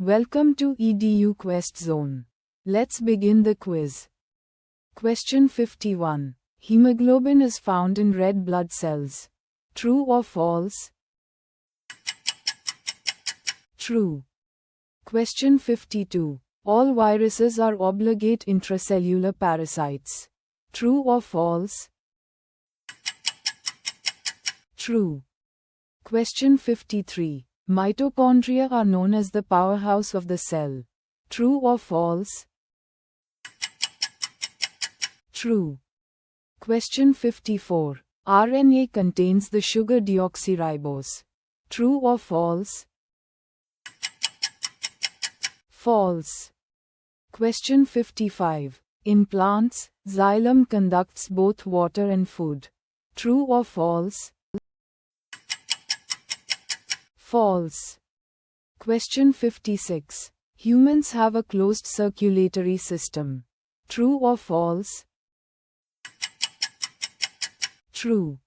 Welcome to EduQuestZone. Let's begin the quiz. Question 51. Hemoglobin is found in red blood cells. True or false? True. Question 52. All viruses are obligate intracellular parasites. True or false? True. Question 53. Mitochondria are known as the powerhouse of the cell. True or false? True. Question 54. RNA contains the sugar deoxyribose. True or false? False. Question 55. In plants, xylem conducts both water and food. True or false? False. Question 56. Humans have a closed circulatory system. True or false? True.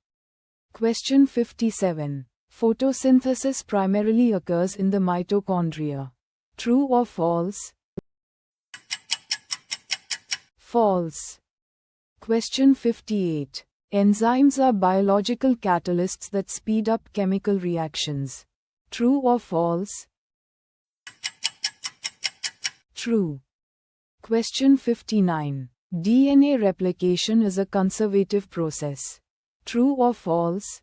Question 57. Photosynthesis primarily occurs in the mitochondria. True or false? False. Question 58. Enzymes are biological catalysts that speed up chemical reactions. True or false? True. Question 59. DNA replication is a conservative process. True or false?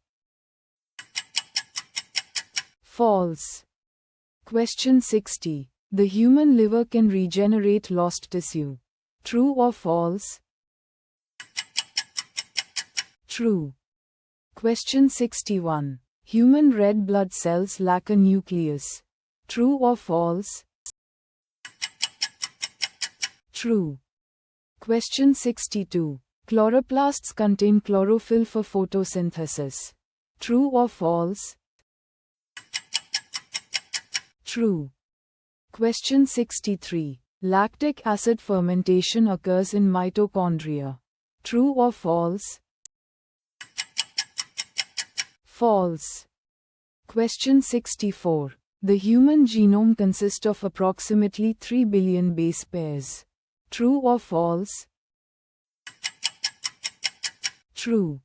False. Question 60. The human liver can regenerate lost tissue. True or false? True. Question 61. Human red blood cells lack a nucleus. True or false? True. Question 62. Chloroplasts contain chlorophyll for photosynthesis. True or false? True. Question 63. Lactic acid fermentation occurs in mitochondria. True or false? False. Question 64. The human genome consists of approximately 3 billion base pairs. True or false? True.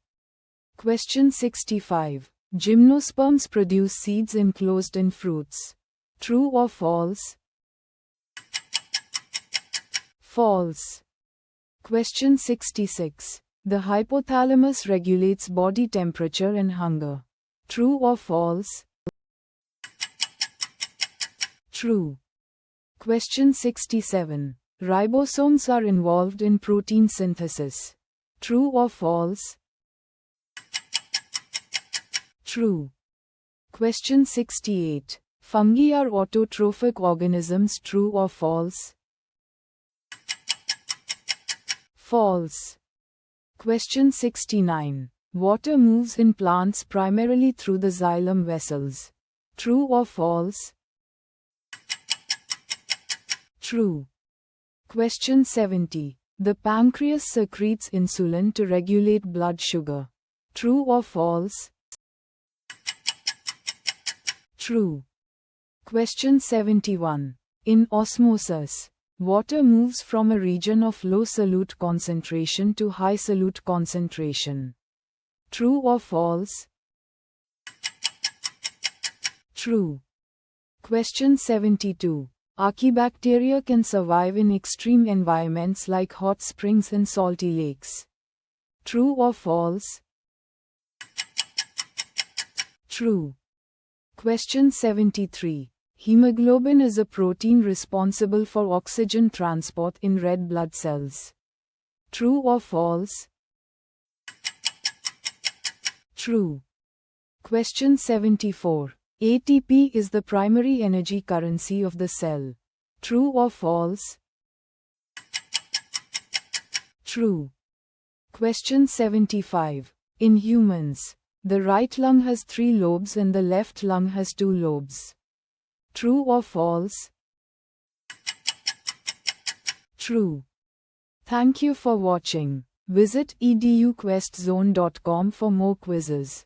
Question 65. Gymnosperms produce seeds enclosed in fruits. True or false? False. Question 66. The hypothalamus regulates body temperature and hunger. True or false? True. Question 67. Ribosomes are involved in protein synthesis. True or false? True. Question 68. Fungi are autotrophic organisms. True or false? False. Question 69. Water moves in plants primarily through the xylem vessels. True or false? True. Question 70. The pancreas secretes insulin to regulate blood sugar. True or false? True. Question 71. In osmosis, water moves from a region of low solute concentration to high solute concentration. True or false? True. Question 72. Archaebacteria can survive in extreme environments like hot springs and salty lakes. True or false? True. Question 73. Hemoglobin is a protein responsible for oxygen transport in red blood cells. True or false? True. Question 74. ATP is the primary energy currency of the cell. True or false? True. Question 75. In humans, the right lung has 3 lobes and the left lung has 2 lobes. True or false? True. Thank you for watching. Visit eduquestzone.com for more quizzes.